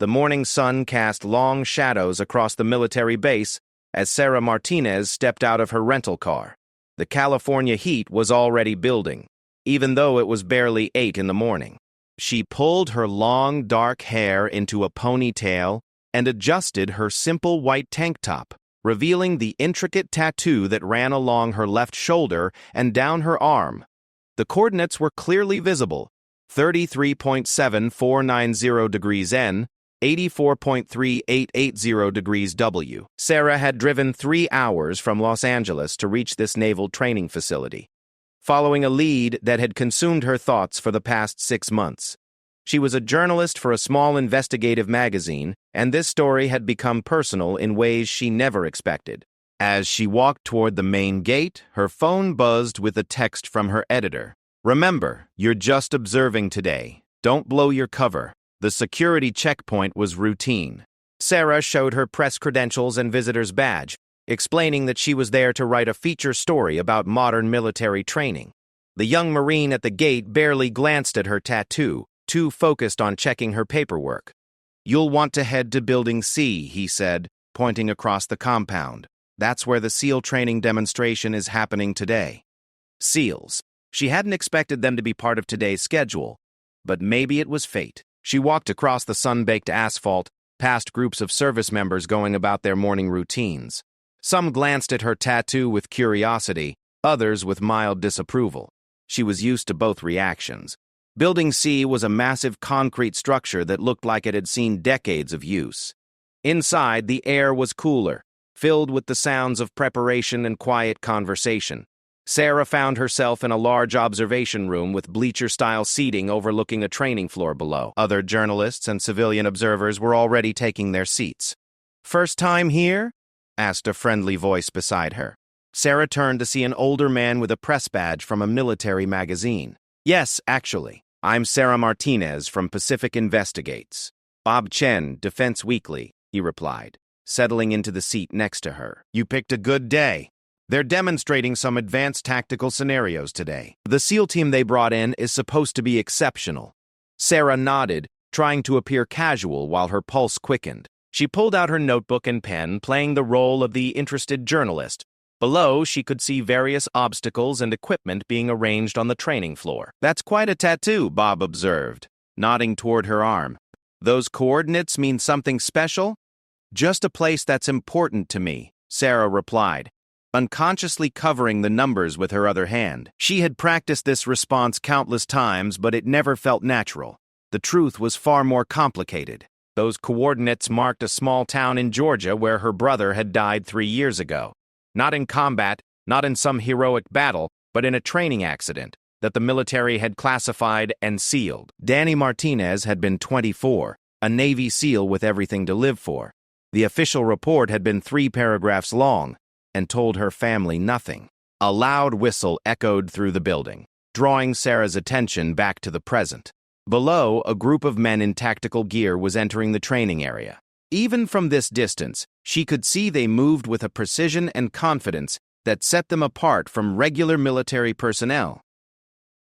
The morning sun cast long shadows across the military base as Sarah Martinez stepped out of her rental car. The California heat was already building, even though it was barely 8 in the morning. She pulled her long, dark hair into a ponytail and adjusted her simple white tank top, revealing the intricate tattoo that ran along her left shoulder and down her arm. The coordinates were clearly visible: 33.7490 degrees N, 84.3880 degrees W. Sarah had driven 3 hours from Los Angeles to reach this naval training facility, following a lead that had consumed her thoughts for the past 6 months. She was a journalist for a small investigative magazine, and this story had become personal in ways she never expected. As she walked toward the main gate, her phone buzzed with a text from her editor. "Remember, you're just observing today. Don't blow your cover." The security checkpoint was routine. Sarah showed her press credentials and visitor's badge, explaining that she was there to write a feature story about modern military training. The young Marine at the gate barely glanced at her tattoo, too focused on checking her paperwork. "You'll want to head to Building C," he said, pointing across the compound. "That's where the SEAL training demonstration is happening today." SEALs. She hadn't expected them to be part of today's schedule, but maybe it was fate. She walked across the sun-baked asphalt, past groups of service members going about their morning routines. Some glanced at her tattoo with curiosity, others with mild disapproval. She was used to both reactions. Building C was a massive concrete structure that looked like it had seen decades of use. Inside, the air was cooler, filled with the sounds of preparation and quiet conversation. Sarah found herself in a large observation room with bleacher-style seating overlooking a training floor below. Other journalists and civilian observers were already taking their seats. "First time here?" asked a friendly voice beside her. Sarah turned to see an older man with a press badge from a military magazine. "Yes, actually. I'm Sarah Martinez from Pacific Investigates." "Bob Chen, Defense Weekly," he replied, settling into the seat next to her. "You picked a good day. They're demonstrating some advanced tactical scenarios today. The SEAL team they brought in is supposed to be exceptional." Sarah nodded, trying to appear casual while her pulse quickened. She pulled out her notebook and pen, playing the role of the interested journalist. Below, she could see various obstacles and equipment being arranged on the training floor. "That's quite a tattoo," Bob observed, nodding toward her arm. "Those coordinates mean something special?" "Just a place that's important to me," Sarah replied, unconsciously covering the numbers with her other hand. She had practiced this response countless times, but it never felt natural. The truth was far more complicated. Those coordinates marked a small town in Georgia where her brother had died 3 years ago. Not in combat, not in some heroic battle, but in a training accident that the military had classified and sealed. Danny Martinez had been 24, a Navy SEAL with everything to live for. The official report had been 3 paragraphs long and told her family nothing. A loud whistle echoed through the building, drawing Sarah's attention back to the present. Below, a group of men in tactical gear was entering the training area. Even from this distance, she could see they moved with a precision and confidence that set them apart from regular military personnel.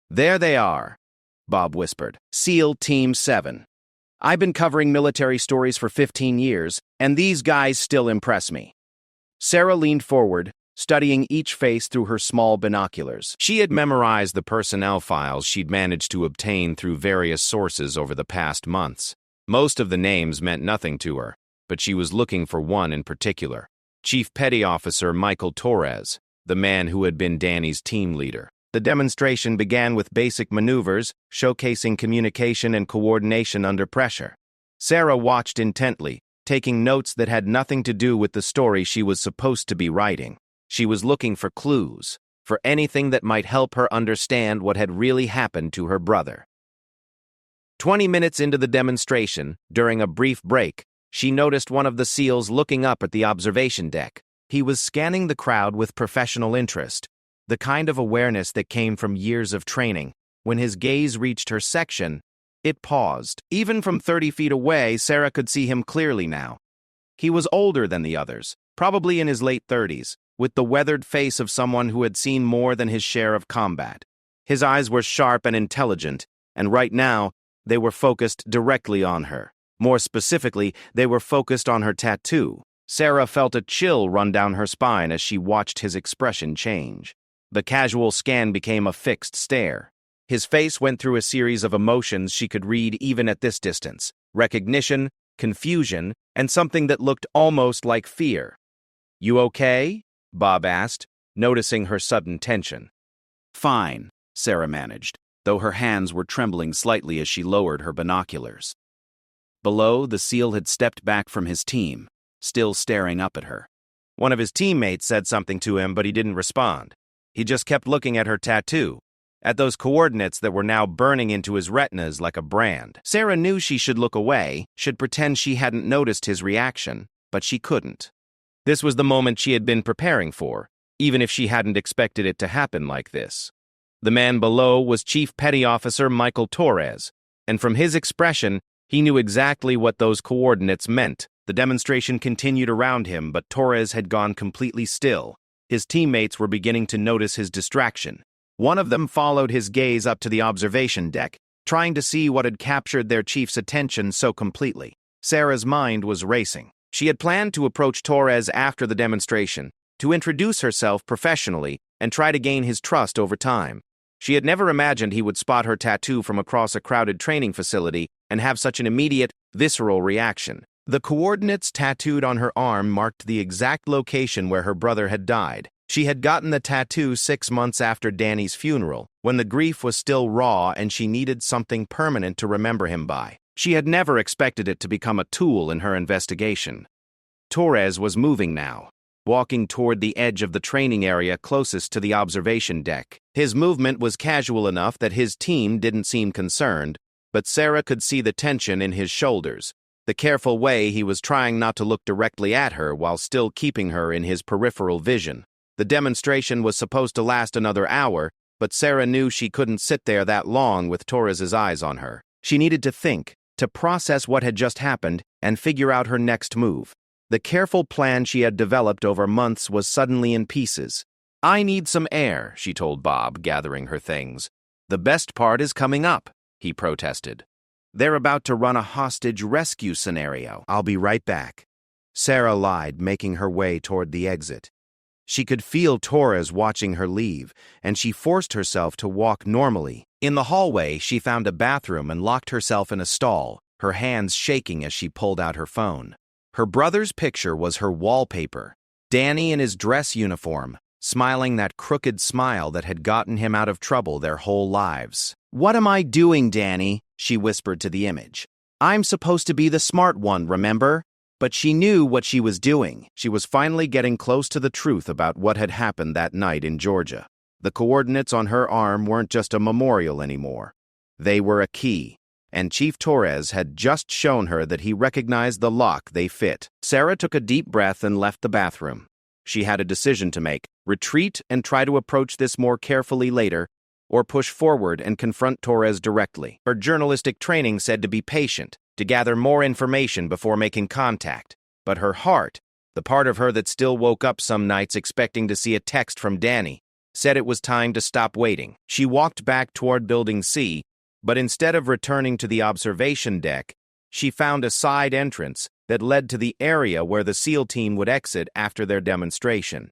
"There they are," Bob whispered. "SEAL Team 7. I've been covering military stories for 15 years, and these guys still impress me." Sarah leaned forward, studying each face through her small binoculars. She had memorized the personnel files she'd managed to obtain through various sources over the past months. Most of the names meant nothing to her, but she was looking for one in particular: Chief Petty Officer Michael Torres, the man who had been Danny's team leader. The demonstration began with basic maneuvers, showcasing communication and coordination under pressure. Sarah watched intently, taking notes that had nothing to do with the story she was supposed to be writing. She was looking for clues, for anything that might help her understand what had really happened to her brother. 20 minutes into the demonstration, during a brief break, she noticed one of the SEALs looking up at the observation deck. He was scanning the crowd with professional interest, the kind of awareness that came from years of training. When his gaze reached her section, it paused. Even from 30 feet away, Sarah could see him clearly now. He was older than the others, probably in his late 30s, with the weathered face of someone who had seen more than his share of combat. His eyes were sharp and intelligent, and right now, they were focused directly on her. More specifically, they were focused on her tattoo. Sarah felt a chill run down her spine as she watched his expression change. The casual scan became a fixed stare. His face went through a series of emotions she could read even at this distance: recognition, confusion, and something that looked almost like fear. "You okay?" Bob asked, noticing her sudden tension. "Fine," Sarah managed, though her hands were trembling slightly as she lowered her binoculars. Below, the SEAL had stepped back from his team, still staring up at her. One of his teammates said something to him, but he didn't respond. He just kept looking at her tattoo, at those coordinates that were now burning into his retinas like a brand. Sarah knew she should look away, should pretend she hadn't noticed his reaction, but she couldn't. This was the moment she had been preparing for, even if she hadn't expected it to happen like this. The man below was Chief Petty Officer Michael Torres, and from his expression, he knew exactly what those coordinates meant. The demonstration continued around him, but Torres had gone completely still. His teammates were beginning to notice his distraction. One of them followed his gaze up to the observation deck, trying to see what had captured their chief's attention so completely. Sarah's mind was racing. She had planned to approach Torres after the demonstration, to introduce herself professionally and try to gain his trust over time. She had never imagined he would spot her tattoo from across a crowded training facility and have such an immediate, visceral reaction. The coordinates tattooed on her arm marked the exact location where her brother had died. She had gotten the tattoo 6 months after Danny's funeral, when the grief was still raw and she needed something permanent to remember him by. She had never expected it to become a tool in her investigation. Torres was moving now, walking toward the edge of the training area closest to the observation deck. His movement was casual enough that his team didn't seem concerned, but Sarah could see the tension in his shoulders, the careful way he was trying not to look directly at her while still keeping her in his peripheral vision. The demonstration was supposed to last another hour, but Sarah knew she couldn't sit there that long with Torres's eyes on her. She needed to think, to process what had just happened, and figure out her next move. The careful plan she had developed over months was suddenly in pieces. "I need some air," she told Bob, gathering her things. "The best part is coming up," he protested. "They're about to run a hostage rescue scenario. I'll be right back." Sarah lied, making her way toward the exit. She could feel Torres watching her leave, and she forced herself to walk normally. In the hallway, she found a bathroom and locked herself in a stall, her hands shaking as she pulled out her phone. Her brother's picture was her wallpaper. Danny in his dress uniform, smiling that crooked smile that had gotten him out of trouble their whole lives. "What am I doing, Danny?" she whispered to the image. "I'm supposed to be the smart one, remember?" But she knew what she was doing. She was finally getting close to the truth about what had happened that night in Georgia. The coordinates on her arm weren't just a memorial anymore. They were a key, and Chief Torres had just shown her that he recognized the lock they fit. Sarah took a deep breath and left the bathroom. She had a decision to make: retreat and try to approach this more carefully later, or push forward and confront Torres directly. Her journalistic training said to be patient, to gather more information before making contact. But her heart, the part of her that still woke up some nights expecting to see a text from Danny, said it was time to stop waiting. She walked back toward Building C, but instead of returning to the observation deck, she found a side entrance that led to the area where the SEAL team would exit after their demonstration.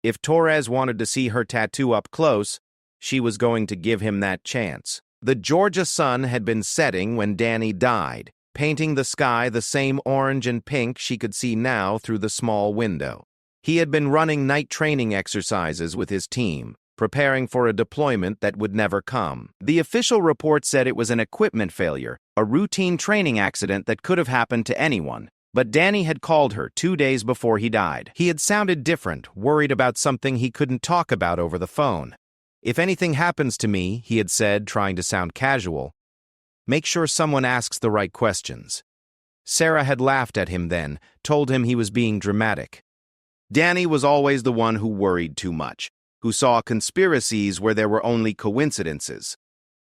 If Torres wanted to see her tattoo up close, she was going to give him that chance. The Georgia sun had been setting when Danny died, painting the sky the same orange and pink she could see now through the small window. He had been running night training exercises with his team, preparing for a deployment that would never come. The official report said it was an equipment failure, a routine training accident that could have happened to anyone. But Danny had called her 2 days before he died. He had sounded different, worried about something he couldn't talk about over the phone. "If anything happens to me," he had said, trying to sound casual, "make sure someone asks the right questions." Sarah had laughed at him then, told him he was being dramatic. Danny was always the one who worried too much, who saw conspiracies where there were only coincidences.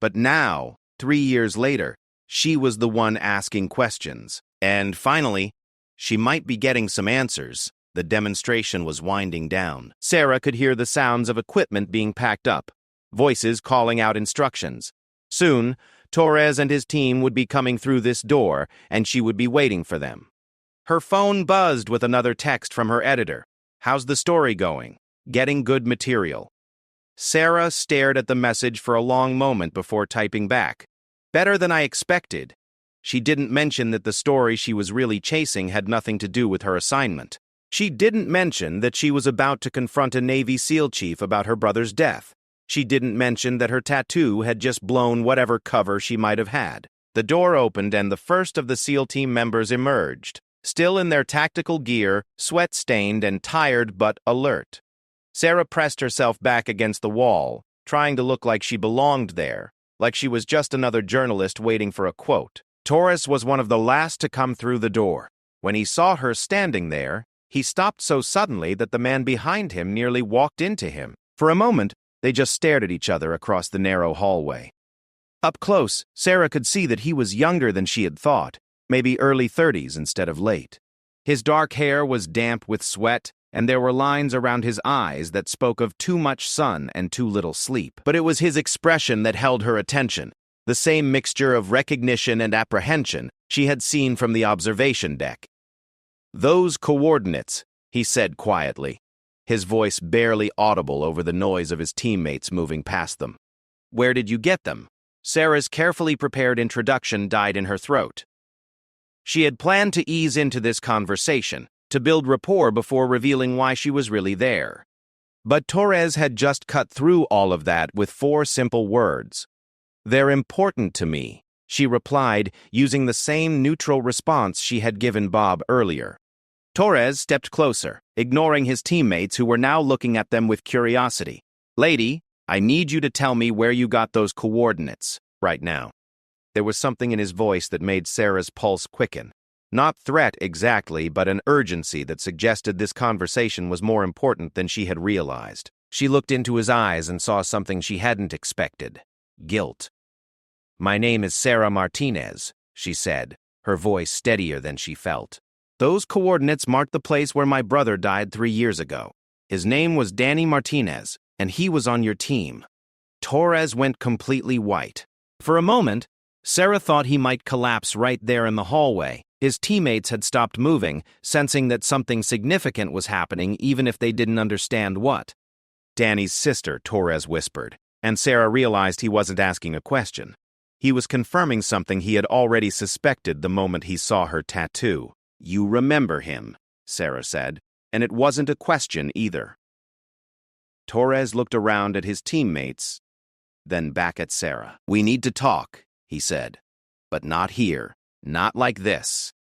But now, 3 years later, she was the one asking questions. And finally, she might be getting some answers. The demonstration was winding down. Sarah could hear the sounds of equipment being packed up, voices calling out instructions. Soon, Torres and his team would be coming through this door, and she would be waiting for them. Her phone buzzed with another text from her editor. "How's the story going? Getting good material." Sarah stared at the message for a long moment before typing back. "Better than I expected." She didn't mention that the story she was really chasing had nothing to do with her assignment. She didn't mention that she was about to confront a Navy SEAL chief about her brother's death. She didn't mention that her tattoo had just blown whatever cover she might have had. The door opened and the first of the SEAL team members emerged, still in their tactical gear, sweat-stained and tired but alert. Sarah pressed herself back against the wall, trying to look like she belonged there, like she was just another journalist waiting for a quote. Torres was one of the last to come through the door. When he saw her standing there, he stopped so suddenly that the man behind him nearly walked into him. For a moment, they just stared at each other across the narrow hallway. Up close, Sarah could see that he was younger than she had thought, maybe early 30s instead of late. His dark hair was damp with sweat, and there were lines around his eyes that spoke of too much sun and too little sleep. But it was his expression that held her attention, the same mixture of recognition and apprehension she had seen from the observation deck. "Those coordinates," he said quietly, his voice barely audible over the noise of his teammates moving past them. "Where did you get them?" Sarah's carefully prepared introduction died in her throat. She had planned to ease into this conversation, to build rapport before revealing why she was really there. But Torres had just cut through all of that with 4 simple words. "They're important to me," she replied, using the same neutral response she had given Bob earlier. Torres stepped closer, ignoring his teammates who were now looking at them with curiosity. "Lady, I need you to tell me where you got those coordinates, right now." There was something in his voice that made Sarah's pulse quicken. Not threat exactly, but an urgency that suggested this conversation was more important than she had realized. She looked into his eyes and saw something she hadn't expected. Guilt. "My name is Sarah Martinez," she said, her voice steadier than she felt. "Those coordinates marked the place where my brother died 3 years ago. His name was Danny Martinez, and he was on your team." Torres went completely white. For a moment, Sarah thought he might collapse right there in the hallway. His teammates had stopped moving, sensing that something significant was happening even if they didn't understand what. "Danny's sister," Torres whispered, and Sarah realized he wasn't asking a question. He was confirming something he had already suspected the moment he saw her tattoo. "You remember him," Sarah said, and it wasn't a question either. Torres looked around at his teammates, then back at Sarah. "We need to talk," he said. "But not here. Not like this."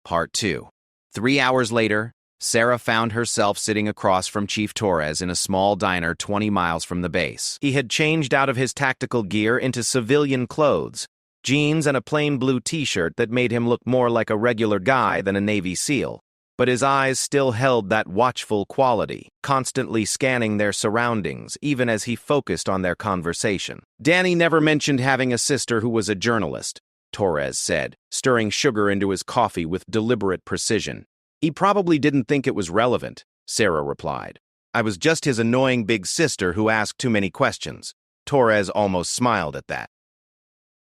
Part 2. 3 hours later, Sarah found herself sitting across from Chief Torres in a small diner 20 miles from the base. He had changed out of his tactical gear into civilian clothes, jeans and a plain blue t-shirt that made him look more like a regular guy than a Navy SEAL. But his eyes still held that watchful quality, constantly scanning their surroundings, even as he focused on their conversation. "Danny never mentioned having a sister who was a journalist," Torres said, stirring sugar into his coffee with deliberate precision. "He probably didn't think it was relevant," Sarah replied. "I was just his annoying big sister who asked too many questions." Torres almost smiled at that.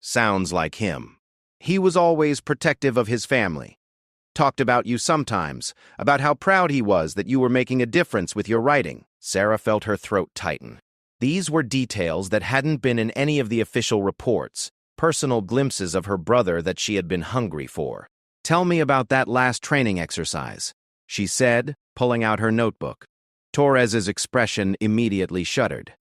"Sounds like him. He was always protective of his family. Talked about you sometimes, about how proud he was that you were making a difference with your writing." Sarah felt her throat tighten. These were details that hadn't been in any of the official reports, personal glimpses of her brother that she had been hungry for. "Tell me about that last training exercise," she said, pulling out her notebook. Torres's expression immediately shuddered.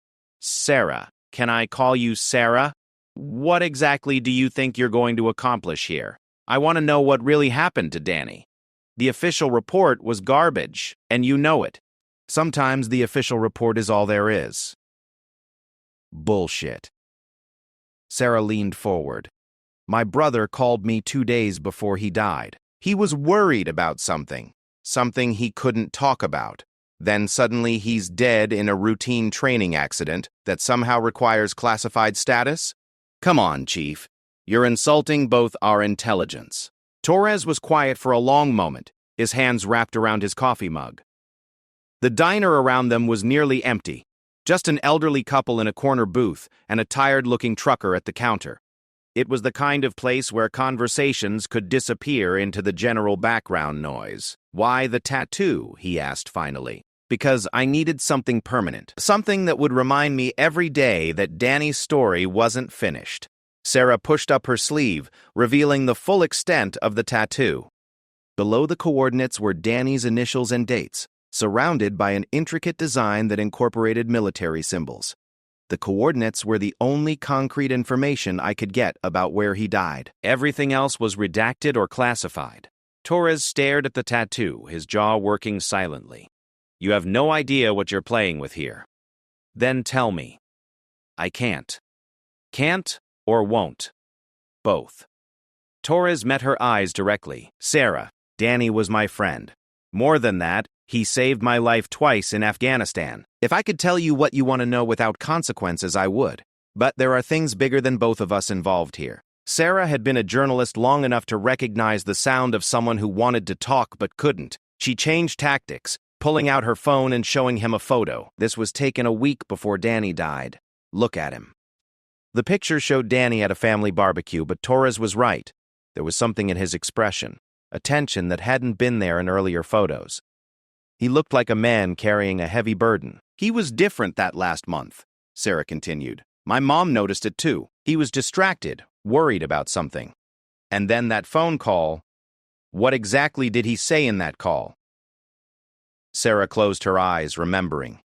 "Sarah, can I call you Sarah? What exactly do you think you're going to accomplish here? I want to know what really happened to Danny. The official report was garbage, and you know it. Sometimes the official report is all there is." "Bullshit." Sarah leaned forward. "My brother called me 2 days before he died. He was worried about something he couldn't talk about. Then suddenly he's dead in a routine training accident that somehow requires classified status? Come on, Chief. You're insulting both our intelligence." Torres was quiet for a long moment, his hands wrapped around his coffee mug. The diner around them was nearly empty, just an elderly couple in a corner booth and a tired-looking trucker at the counter. It was the kind of place where conversations could disappear into the general background noise. "Why the tattoo?" he asked finally. "Because I needed something permanent. Something that would remind me every day that Danny's story wasn't finished." Sarah pushed up her sleeve, revealing the full extent of the tattoo. Below the coordinates were Danny's initials and dates, surrounded by an intricate design that incorporated military symbols. The coordinates were the only concrete information I could get about where he died. Everything else was redacted or classified. Torres stared at the tattoo, his jaw working silently. "You have no idea what you're playing with here." "Then tell me." "I can't." "Can't or won't?" "Both." Torres met her eyes directly. "Sarah, Danny was my friend. More than that, he saved my life twice in Afghanistan. If I could tell you what you want to know without consequences, I would. But there are things bigger than both of us involved here." Sarah had been a journalist long enough to recognize the sound of someone who wanted to talk but couldn't. She changed tactics, pulling out her phone and showing him a photo. This was taken a week before Danny died. "Look at him." The picture showed Danny at a family barbecue, but Torres was right. There was something in his expression, a tension that hadn't been there in earlier photos. He looked like a man carrying a heavy burden. "He was different that last month," Sarah continued. "My mom noticed it too. He was distracted, worried about something. And then that phone call. What exactly did he say in that call?" Sarah closed her eyes, remembering.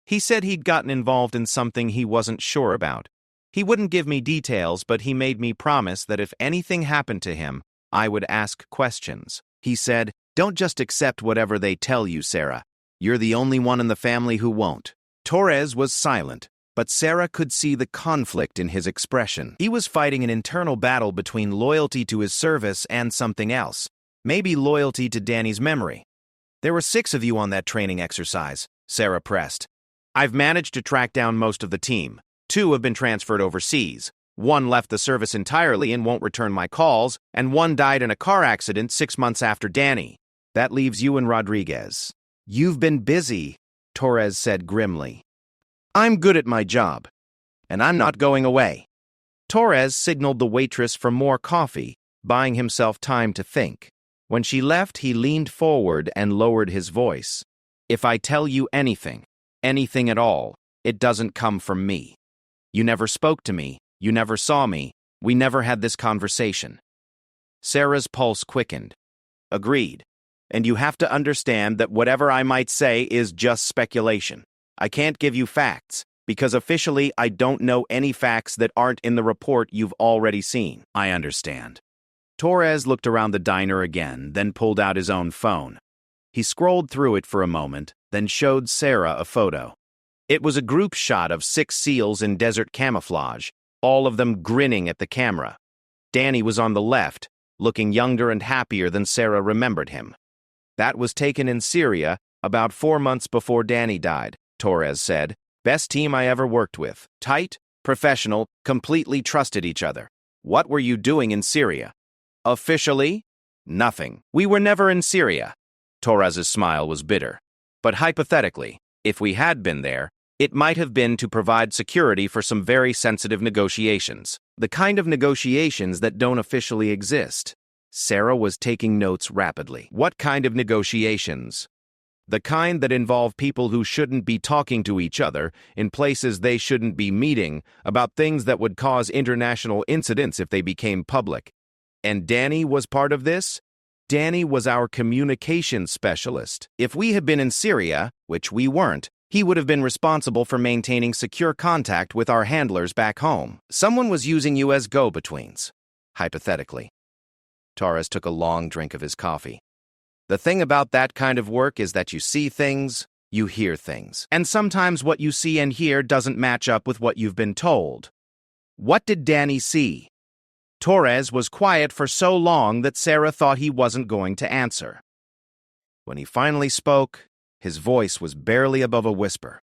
"He said he'd gotten involved in something he wasn't sure about. He wouldn't give me details, but he made me promise that if anything happened to him, I would ask questions. He said, 'Don't just accept whatever they tell you, Sarah. You're the only one in the family who won't.'" Torres was silent, but Sarah could see the conflict in his expression. He was fighting an internal battle between loyalty to his service and something else, maybe loyalty to Danny's memory. "There were 6 of you on that training exercise," Sarah pressed. "I've managed to track down most of the team. 2 have been transferred overseas. 1 left the service entirely and won't return my calls, and 1 died in a car accident 6 months after Danny. That leaves you and Rodriguez." "You've been busy," Torres said grimly. "I'm good at my job, and I'm not going away." Torres signaled the waitress for more coffee, buying himself time to think. When she left, he leaned forward and lowered his voice. "If I tell you anything, anything at all, it doesn't come from me. You never spoke to me, you never saw me, we never had this conversation." Sarah's pulse quickened. "Agreed. And you have to understand that whatever I might say is just speculation. I can't give you facts, because officially I don't know any facts that aren't in the report you've already seen." "I understand." Torres looked around the diner again, then pulled out his own phone. He scrolled through it for a moment, then showed Sarah a photo. It was a group shot of 6 SEALs in desert camouflage, all of them grinning at the camera. Danny was on the left, looking younger and happier than Sarah remembered him. "That was taken in Syria about 4 months before Danny died," Torres said. "Best team I ever worked with. Tight, professional, completely trusted each other." "What were you doing in Syria?" "Officially, nothing. We were never in Syria." Torres's smile was bitter. "But hypothetically, if we had been there, it might have been to provide security for some very sensitive negotiations. The kind of negotiations that don't officially exist." Sarah was taking notes rapidly. "What kind of negotiations?" "The kind that involve people who shouldn't be talking to each other, in places they shouldn't be meeting, about things that would cause international incidents if they became public. And Danny was part of this? Danny was our communications specialist. If we had been in Syria, which we weren't, he would have been responsible for maintaining secure contact with our handlers back home. Someone was using you as go-betweens, hypothetically." Torres took a long drink of his coffee. "The thing about that kind of work is that you see things, you hear things. And sometimes what you see and hear doesn't match up with what you've been told. What did Danny see?" Torres was quiet for so long that Sarah thought he wasn't going to answer. When he finally spoke, his voice was barely above a whisper.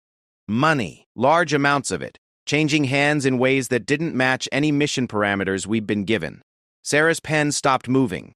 "Money, large amounts of it, changing hands in ways that didn't match any mission parameters we'd been given." Sarah's pen stopped moving.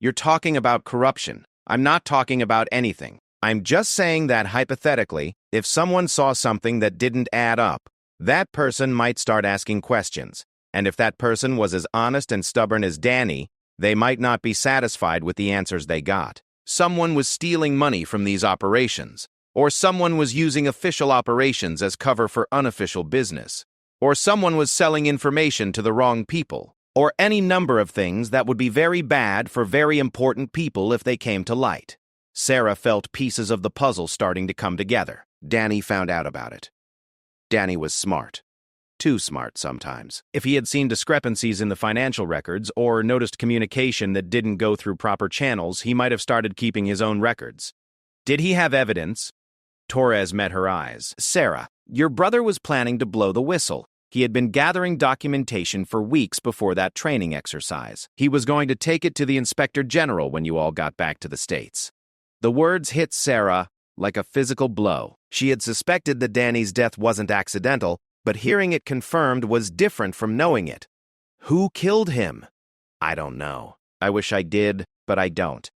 "You're talking about corruption. I'm not talking about anything. I'm just saying that hypothetically, if someone saw something that didn't add up, that person might start asking questions. And if that person was as honest and stubborn as Danny, they might not be satisfied with the answers they got. Someone was stealing money from these operations, or someone was using official operations as cover for unofficial business, or someone was selling information to the wrong people, or any number of things that would be very bad for very important people if they came to light. Sarah felt pieces of the puzzle starting to come together. Danny found out about it. Danny was smart. Too smart sometimes. If he had seen discrepancies in the financial records or noticed communication that didn't go through proper channels, he might have started keeping his own records. Did he have evidence? Torres met her eyes. Sarah, your brother was planning to blow the whistle. He had been gathering documentation for weeks before that training exercise. He was going to take it to the Inspector General when you all got back to the States. The words hit Sarah like a physical blow. She had suspected that Danny's death wasn't accidental, but hearing it confirmed was different from knowing it. Who killed him? I don't know. I wish I did, but I don't.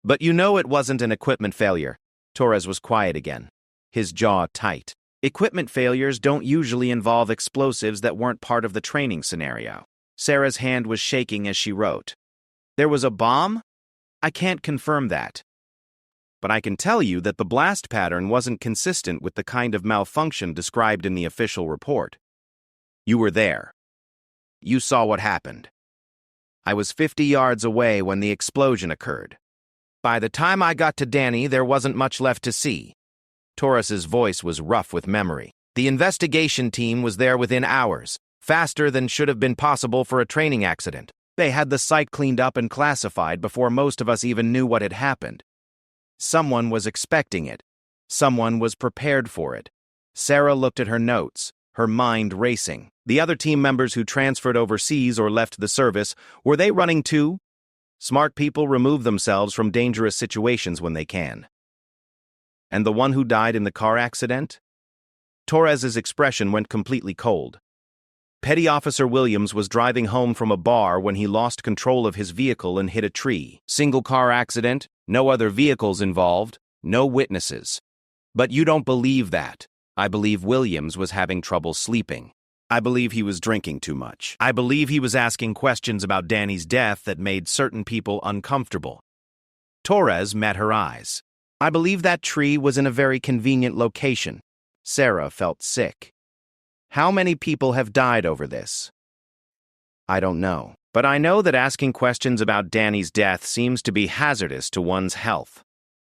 But you know it wasn't an equipment failure. Torres was quiet again, his jaw tight. Equipment failures don't usually involve explosives that weren't part of the training scenario. Sarah's hand was shaking as she wrote. There was a bomb? I can't confirm that. But I can tell you that the blast pattern wasn't consistent with the kind of malfunction described in the official report. You were there. You saw what happened. I was 50 yards away when the explosion occurred. By the time I got to Danny, there wasn't much left to see. Torres's voice was rough with memory. The investigation team was there within hours, faster than should have been possible for a training accident. They had the site cleaned up and classified before most of us even knew what had happened. Someone was expecting it. Someone was prepared for it. Sarah looked at her notes, her mind racing. The other team members who transferred overseas or left the service, were they running too? Smart people remove themselves from dangerous situations when they can. And the one who died in the car accident? Torres's expression went completely cold. Petty Officer Williams was driving home from a bar when he lost control of his vehicle and hit a tree. Single car accident, no other vehicles involved, no witnesses. But you don't believe that. I believe Williams was having trouble sleeping. I believe he was drinking too much. I believe he was asking questions about Danny's death that made certain people uncomfortable. Torres met her eyes. I believe that tree was in a very convenient location. Sarah felt sick. How many people have died over this? I don't know, but I know that asking questions about Danny's death seems to be hazardous to one's health.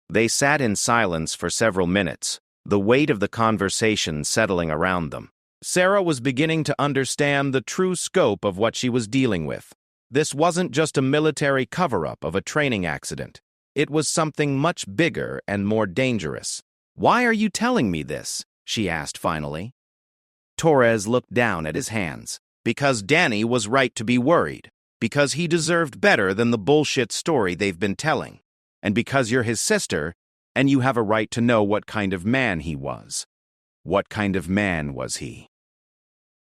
They sat in silence for several minutes, the weight of the conversation settling around them. Sarah was beginning to understand the true scope of what she was dealing with. This wasn't just a military cover-up of a training accident. It was something much bigger and more dangerous. Why are you telling me this? She asked finally. Torres looked down at his hands. Because Danny was right to be worried. Because he deserved better than the bullshit story they've been telling. And because you're his sister, and you have a right to know what kind of man he was. What kind of man was he?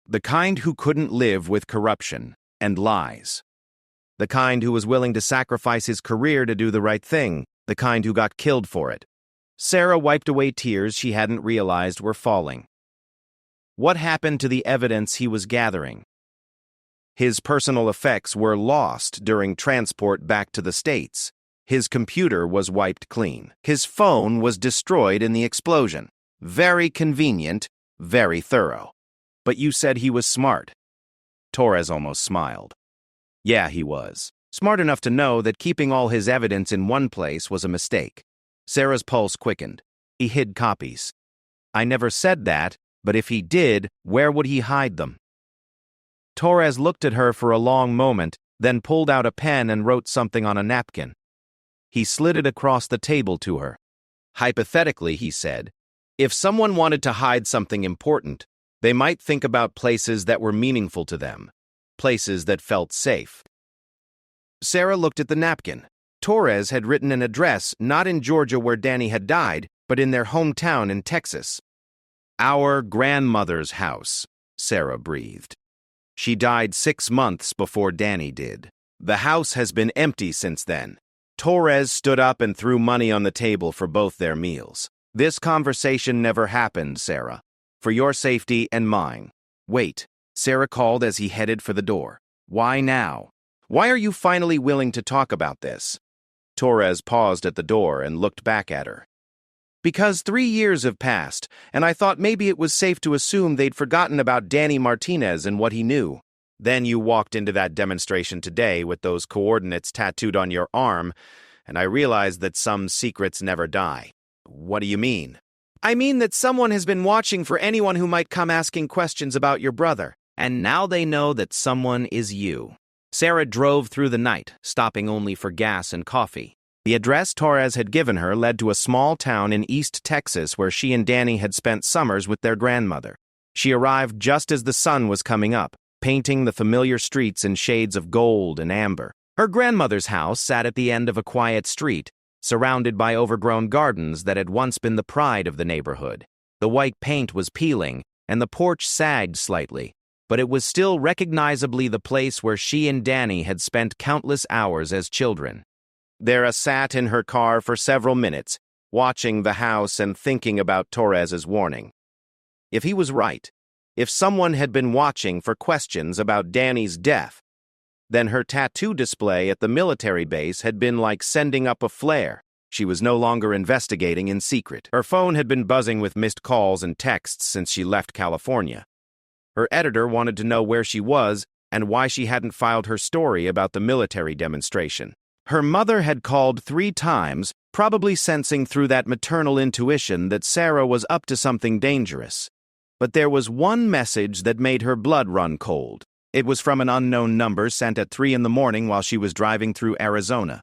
The kind who couldn't live with corruption and lies. The kind who was willing to sacrifice his career to do the right thing. The kind who got killed for it. Sarah wiped away tears she hadn't realized were falling. What happened to the evidence he was gathering? His personal effects were lost during transport back to the States. His computer was wiped clean. His phone was destroyed in the explosion. Very convenient, very thorough. But you said he was smart. Torres almost smiled. Yeah, he was. Smart enough to know that keeping all his evidence in one place was a mistake. Sarah's pulse quickened. He hid copies. I never said that. But if he did, where would he hide them? Torres looked at her for a long moment, then pulled out a pen and wrote something on a napkin. He slid it across the table to her. Hypothetically, he said, if someone wanted to hide something important, they might think about places that were meaningful to them, places that felt safe. Sarah looked at the napkin. Torres had written an address not in Georgia where Danny had died, but in their hometown in Texas. Our grandmother's house, Sarah breathed. She died 6 months before Danny did. The house has been empty since then. Torres stood up and threw money on the table for both their meals. This conversation never happened, Sarah. For your safety and mine. Wait, Sarah called as he headed for the door. Why now? Why are you finally willing to talk about this? Torres paused at the door and looked back at her. Because 3 years have passed, and I thought maybe it was safe to assume they'd forgotten about Danny Martinez and what he knew. Then you walked into that demonstration today with those coordinates tattooed on your arm, and I realized that some secrets never die. What do you mean? I mean that someone has been watching for anyone who might come asking questions about your brother, and now they know that someone is you. Sarah drove through the night, stopping only for gas and coffee. The address Torres had given her led to a small town in East Texas where she and Danny had spent summers with their grandmother. She arrived just as the sun was coming up, painting the familiar streets in shades of gold and amber. Her grandmother's house sat at the end of a quiet street, surrounded by overgrown gardens that had once been the pride of the neighborhood. The white paint was peeling, and the porch sagged slightly, but it was still recognizably the place where she and Danny had spent countless hours as children. Sarah sat in her car for several minutes, watching the house and thinking about Torres's warning. If he was right, if someone had been watching for questions about Danny's death, then her tattoo display at the military base had been like sending up a flare. She was no longer investigating in secret. Her phone had been buzzing with missed calls and texts since she left California. Her editor wanted to know where she was and why she hadn't filed her story about the military demonstration. Her mother had called 3 times, probably sensing through that maternal intuition that Sarah was up to something dangerous. But there was one message that made her blood run cold. It was from an unknown number sent at 3 in the morning while she was driving through Arizona.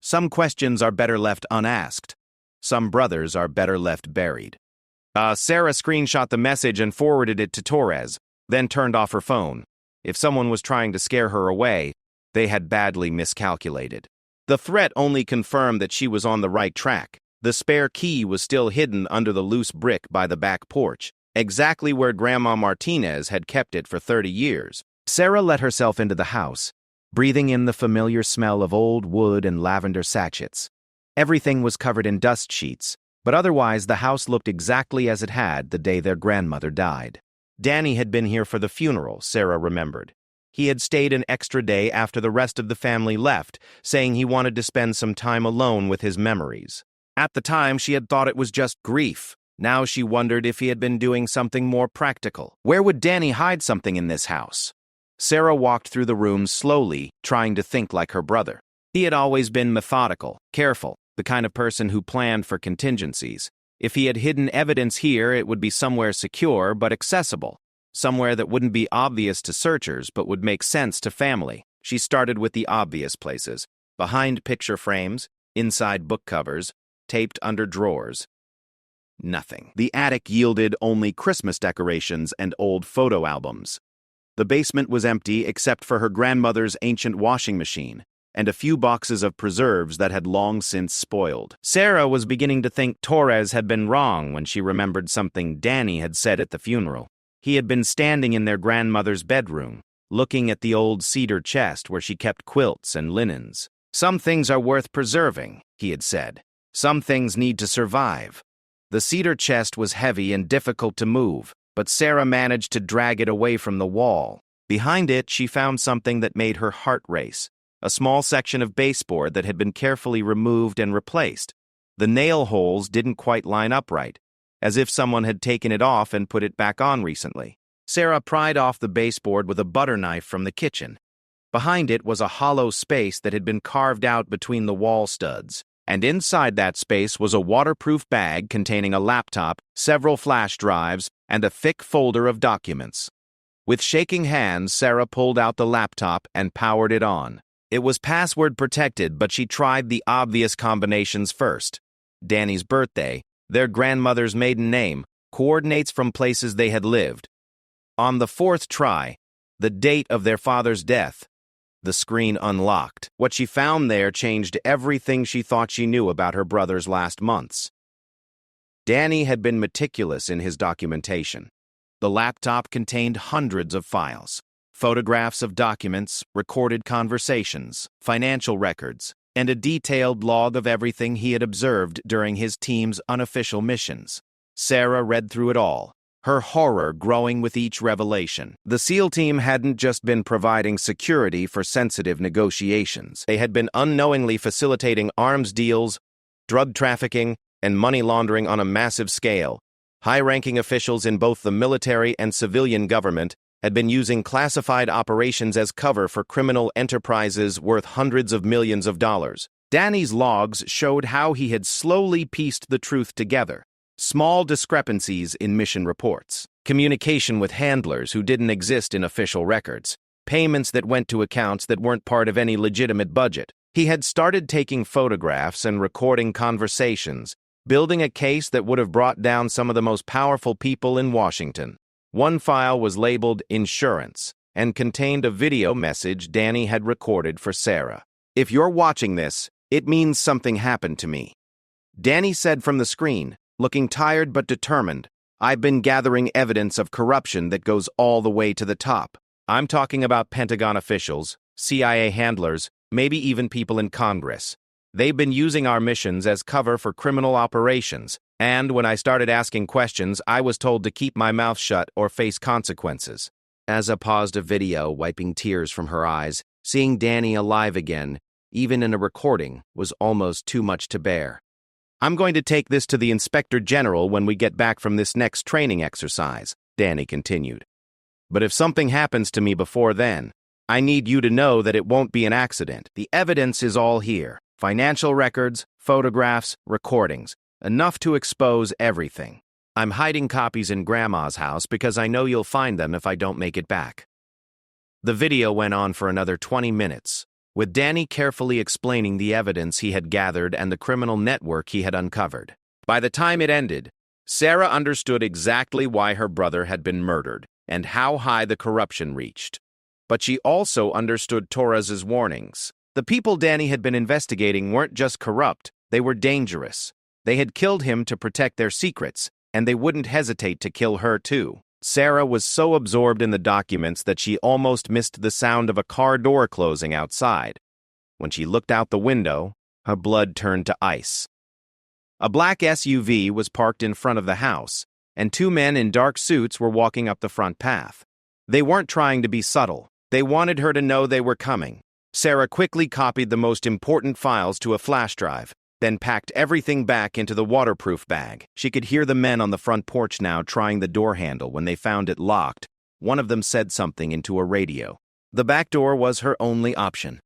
Some questions are better left unasked. Some brothers are better left buried. Sarah screenshot the message and forwarded it to Torres, then turned off her phone. If someone was trying to scare her away, they had badly miscalculated. The threat only confirmed that she was on the right track. The spare key was still hidden under the loose brick by the back porch, exactly where Grandma Martinez had kept it for 30 years. Sarah let herself into the house, breathing in the familiar smell of old wood and lavender sachets. Everything was covered in dust sheets, but otherwise the house looked exactly as it had the day their grandmother died. Danny had been here for the funeral, Sarah remembered. He had stayed an extra day after the rest of the family left, saying he wanted to spend some time alone with his memories. At the time, she had thought it was just grief. Now she wondered if he had been doing something more practical. Where would Danny hide something in this house? Sarah walked through the rooms slowly, trying to think like her brother. He had always been methodical, careful, the kind of person who planned for contingencies. If he had hidden evidence here, it would be somewhere secure but accessible. Somewhere that wouldn't be obvious to searchers but would make sense to family. She started with the obvious places, behind picture frames, inside book covers, taped under drawers. Nothing. The attic yielded only Christmas decorations and old photo albums. The basement was empty except for her grandmother's ancient washing machine and a few boxes of preserves that had long since spoiled. Sarah was beginning to think Torres had been wrong when she remembered something Danny had said at the funeral. He had been standing in their grandmother's bedroom, looking at the old cedar chest where she kept quilts and linens. Some things are worth preserving, he had said. Some things need to survive. The cedar chest was heavy and difficult to move, but Sarah managed to drag it away from the wall. Behind it, she found something that made her heart race, a small section of baseboard that had been carefully removed and replaced. The nail holes didn't quite line up right, as if someone had taken it off and put it back on recently. Sarah pried off the baseboard with a butter knife from the kitchen. Behind it was a hollow space that had been carved out between the wall studs, and inside that space was a waterproof bag containing a laptop, several flash drives, and a thick folder of documents. With shaking hands, Sarah pulled out the laptop and powered it on. It was password protected, but she tried the obvious combinations first. Danny's birthday, their grandmother's maiden name, coordinates from places they had lived. On the 4th try, the date of their father's death, the screen unlocked. What she found there changed everything she thought she knew about her brother's last months. Danny had been meticulous in his documentation. The laptop contained hundreds of files, photographs of documents, recorded conversations, financial records, and a detailed log of everything he had observed during his team's unofficial missions. Sarah read through it all, her horror growing with each revelation. The SEAL team hadn't just been providing security for sensitive negotiations. They had been unknowingly facilitating arms deals, drug trafficking, and money laundering on a massive scale. High-ranking officials in both the military and civilian government had been using classified operations as cover for criminal enterprises worth hundreds of millions of dollars. Danny's logs showed how he had slowly pieced the truth together. Small discrepancies in mission reports, communication with handlers who didn't exist in official records, payments that went to accounts that weren't part of any legitimate budget. He had started taking photographs and recording conversations, building a case that would have brought down some of the most powerful people in Washington. One file was labeled Insurance and contained a video message Danny had recorded for Sarah. "If you're watching this, it means something happened to me," Danny said from the screen, looking tired but determined. "I've been gathering evidence of corruption that goes all the way to the top. I'm talking about Pentagon officials, CIA handlers, maybe even people in Congress. They've been using our missions as cover for criminal operations, and when I started asking questions, I was told to keep my mouth shut or face consequences." Asa paused a video, wiping tears from her eyes. Seeing Danny alive again, even in a recording, was almost too much to bear. "I'm going to take this to the Inspector General when we get back from this next training exercise," Danny continued. "But if something happens to me before then, I need you to know that it won't be an accident. The evidence is all here. Financial records, photographs, recordings. Enough to expose everything. I'm hiding copies in Grandma's house because I know you'll find them if I don't make it back." The video went on for another 20 minutes, with Danny carefully explaining the evidence he had gathered and the criminal network he had uncovered. By the time it ended, Sarah understood exactly why her brother had been murdered and how high the corruption reached. But she also understood Torres's warnings. The people Danny had been investigating weren't just corrupt, they were dangerous. They had killed him to protect their secrets, and they wouldn't hesitate to kill her too. Sarah was so absorbed in the documents that she almost missed the sound of a car door closing outside. When she looked out the window, her blood turned to ice. A black SUV was parked in front of the house, and two men in dark suits were walking up the front path. They weren't trying to be subtle. They wanted her to know they were coming. Sarah quickly copied the most important files to a flash drive, then packed everything back into the waterproof bag. She could hear the men on the front porch now trying the door handle. When they found it locked, one of them said something into a radio. The back door was her only option.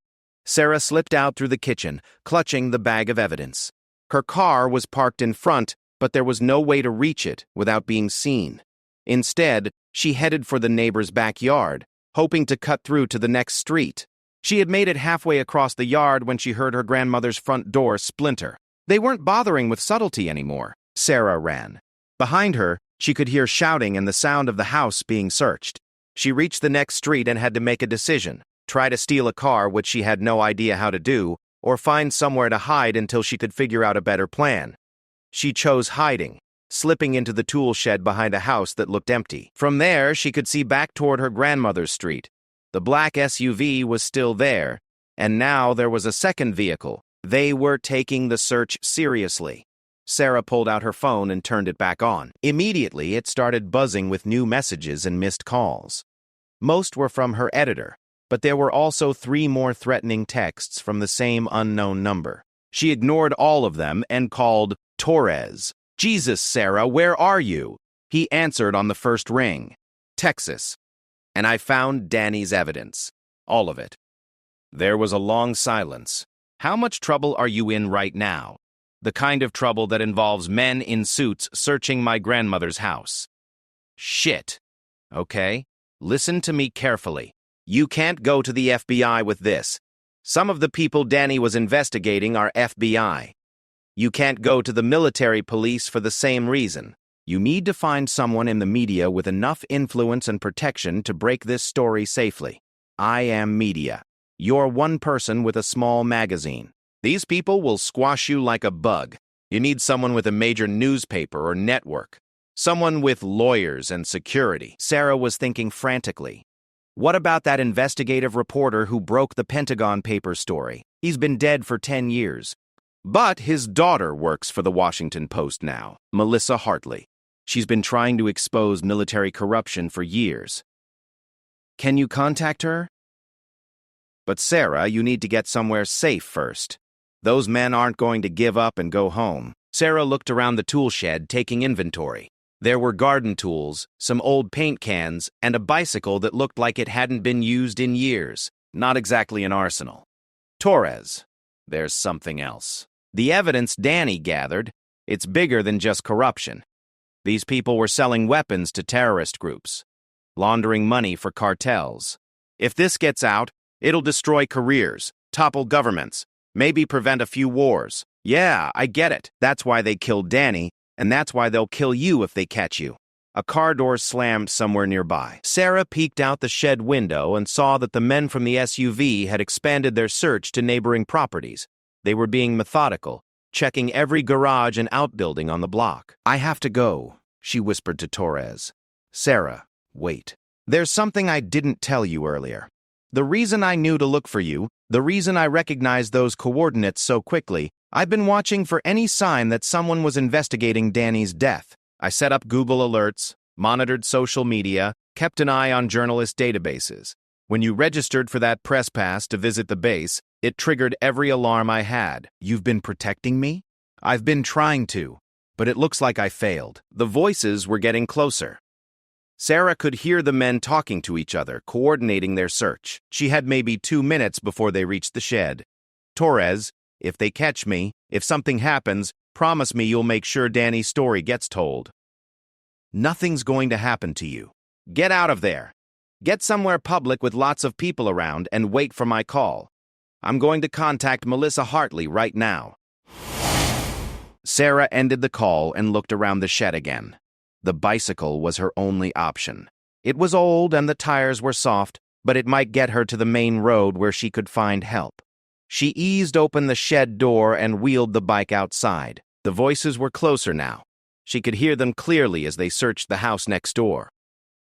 Sarah slipped out through the kitchen, clutching the bag of evidence. Her car was parked in front, but there was no way to reach it without being seen. Instead, she headed for the neighbor's backyard, hoping to cut through to the next street. She had made it halfway across the yard when she heard her grandmother's front door splinter. They weren't bothering with subtlety anymore. Sarah ran. Behind her, she could hear shouting and the sound of the house being searched. She reached the next street and had to make a decision: try to steal a car, which she had no idea how to do, or find somewhere to hide until she could figure out a better plan. She chose hiding, slipping into the tool shed behind a house that looked empty. From there, she could see back toward her grandmother's street. The black SUV was still there, and now there was a second vehicle. They were taking the search seriously. Sarah pulled out her phone and turned it back on. Immediately, it started buzzing with new messages and missed calls. Most were from her editor, but there were also 3 more threatening texts from the same unknown number. She ignored all of them and called Torres. "Jesus, Sarah, where are you?" He answered on the first ring. "Texas. And I found Danny's evidence. All of it." There was a long silence. "How much trouble are you in right now?" "The kind of trouble that involves men in suits searching my grandmother's house." "Shit. Okay, listen to me carefully. You can't go to the FBI with this. Some of the people Danny was investigating are FBI. You can't go to the military police for the same reason. You need to find someone in the media with enough influence and protection to break this story safely. I am media. You're one person with a small magazine. These people will squash you like a bug. You need someone with a major newspaper or network. Someone with lawyers and security." Sarah was thinking frantically. What about that investigative reporter who broke the Pentagon paper story? He's been dead for 10 years. But his daughter works for the Washington Post now, Melissa Hartley. She's been trying to expose military corruption for years. Can you contact her? But Sarah, you need to get somewhere safe first. Those men aren't going to give up and go home. Sarah looked around the tool shed, taking inventory. There were garden tools, some old paint cans, and a bicycle that looked like it hadn't been used in years. Not exactly an arsenal. Torres. There's something else. The evidence Danny gathered, it's bigger than just corruption. These people were selling weapons to terrorist groups, laundering money for cartels. If this gets out, it'll destroy careers, topple governments, maybe prevent a few wars. Yeah, I get it. That's why they killed Danny, and that's why they'll kill you if they catch you. A car door slammed somewhere nearby. Sarah peeked out the shed window and saw that the men from the SUV had expanded their search to neighboring properties. They were being methodical, checking every garage and outbuilding on the block. I have to go, she whispered to Torres. Sarah, wait. There's something I didn't tell you earlier. The reason I knew to look for you, the reason I recognized those coordinates so quickly, I've been watching for any sign that someone was investigating Danny's death. I set up Google alerts, monitored social media, kept an eye on journalist databases. When you registered for that press pass to visit the base, it triggered every alarm I had. You've been protecting me? I've been trying to, but it looks like I failed. The voices were getting closer. Sarah could hear the men talking to each other, coordinating their search. She had maybe 2 minutes before they reached the shed. Torres, if they catch me, if something happens, promise me you'll make sure Danny's story gets told. Nothing's going to happen to you. Get out of there. Get somewhere public with lots of people around and wait for my call. I'm going to contact Melissa Hartley right now. Sarah ended the call and looked around the shed again. The bicycle was her only option. It was old and the tires were soft, but it might get her to the main road where she could find help. She eased open the shed door and wheeled the bike outside. The voices were closer now. She could hear them clearly as they searched the house next door.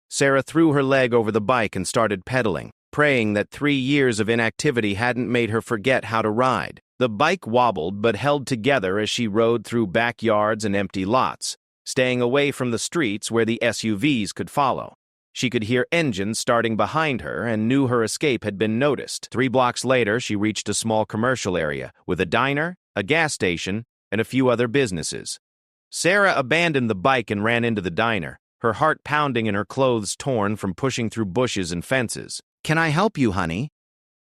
Sarah threw her leg over the bike and started pedaling, praying that 3 years of inactivity hadn't made her forget how to ride. The bike wobbled but held together as she rode through backyards and empty lots, staying away from the streets where the SUVs could follow. She could hear engines starting behind her and knew her escape had been noticed. 3 blocks later, she reached a small commercial area with a diner, a gas station, and a few other businesses. Sarah abandoned the bike and ran into the diner, her heart pounding and her clothes torn from pushing through bushes and fences. "Can I help you, honey?"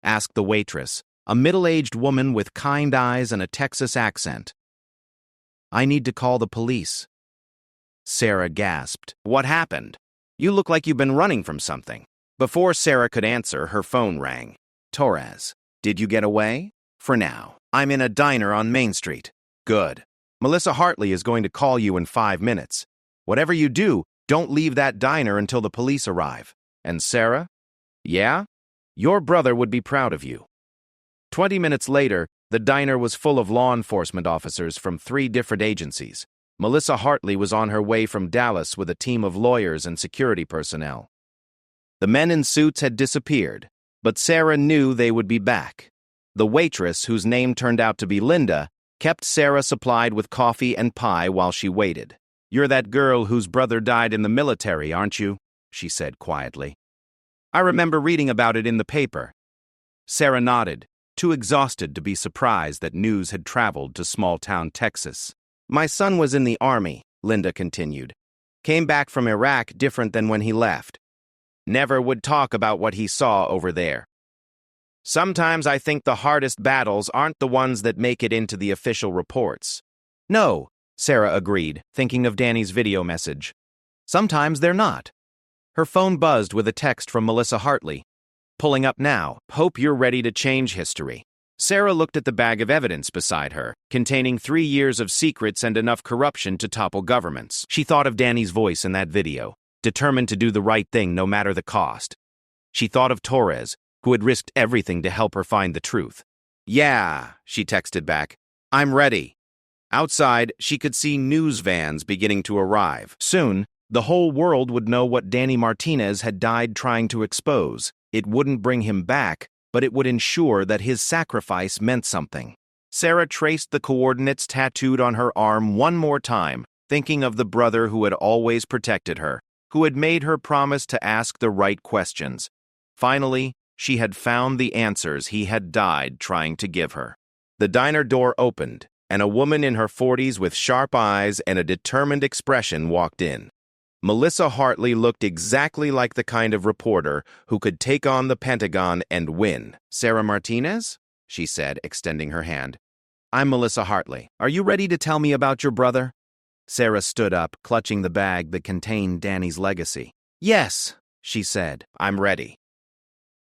asked the waitress, a middle-aged woman with kind eyes and a Texas accent. "I need to call the police." Sarah gasped. "What happened? You look like you've been running from something." Before Sarah could answer, her phone rang. "Torres, did you get away?" "For now. I'm in a diner on Main Street." "Good. Melissa Hartley is going to call you in 5 minutes. Whatever you do, don't leave that diner until the police arrive." "And Sarah?" "Yeah? Your brother would be proud of you." 20 minutes later, the diner was full of law enforcement officers from 3 different agencies. Melissa Hartley was on her way from Dallas with a team of lawyers and security personnel. The men in suits had disappeared, but Sarah knew they would be back. The waitress, whose name turned out to be Linda, kept Sarah supplied with coffee and pie while she waited. "You're that girl whose brother died in the military, aren't you?" she said quietly. "I remember reading about it in the paper." Sarah nodded, too exhausted to be surprised that news had traveled to small-town Texas. "My son was in the Army," Linda continued. "Came back from Iraq different than when he left. Never would talk about what he saw over there. Sometimes I think the hardest battles aren't the ones that make it into the official reports." "No," Sarah agreed, thinking of Danny's video message. "Sometimes they're not." Her phone buzzed with a text from Melissa Hartley. "Pulling up now. Hope you're ready to change history." Sarah looked at the bag of evidence beside her, containing 3 years of secrets and enough corruption to topple governments. She thought of Danny's voice in that video, determined to do the right thing no matter the cost. She thought of Torres, who had risked everything to help her find the truth. "Yeah," she texted back. "I'm ready." Outside, she could see news vans beginning to arrive. Soon, the whole world would know what Danny Martinez had died trying to expose. It wouldn't bring him back, but it would ensure that his sacrifice meant something. Sarah traced the coordinates tattooed on her arm one more time, thinking of the brother who had always protected her, who had made her promise to ask the right questions. Finally, she had found the answers he had died trying to give her. The diner door opened, and a woman in her 40s with sharp eyes and a determined expression walked in. Melissa Hartley looked exactly like the kind of reporter who could take on the Pentagon and win. "Sarah Martinez?" she said, extending her hand. "I'm Melissa Hartley. Are you ready to tell me about your brother?" Sarah stood up, clutching the bag that contained Danny's legacy. "Yes," she said, "I'm ready."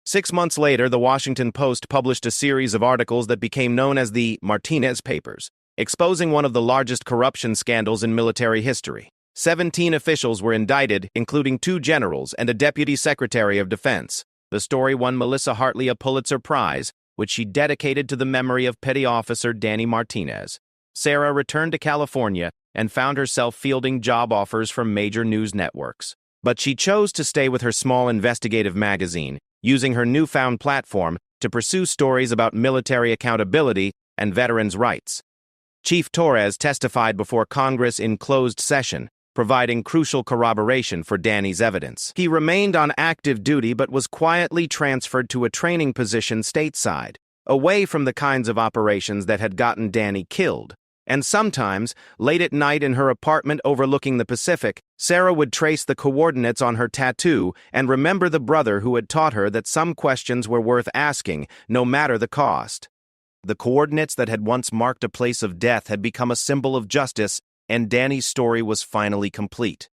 6 months later, the Washington Post published a series of articles that became known as the Martinez Papers, exposing one of the largest corruption scandals in military history. 17 officials were indicted, including 2 generals and a deputy secretary of defense. The story won Melissa Hartley a Pulitzer Prize, which she dedicated to the memory of Petty Officer Danny Martinez. Sarah returned to California and found herself fielding job offers from major news networks. But she chose to stay with her small investigative magazine, using her newfound platform to pursue stories about military accountability and veterans' rights. Chief Torres testified before Congress in closed session, providing crucial corroboration for Danny's evidence. He remained on active duty but was quietly transferred to a training position stateside, away from the kinds of operations that had gotten Danny killed. And sometimes, late at night in her apartment overlooking the Pacific, Sarah would trace the coordinates on her tattoo and remember the brother who had taught her that some questions were worth asking, no matter the cost. The coordinates that had once marked a place of death had become a symbol of justice, and Danny's story was finally complete.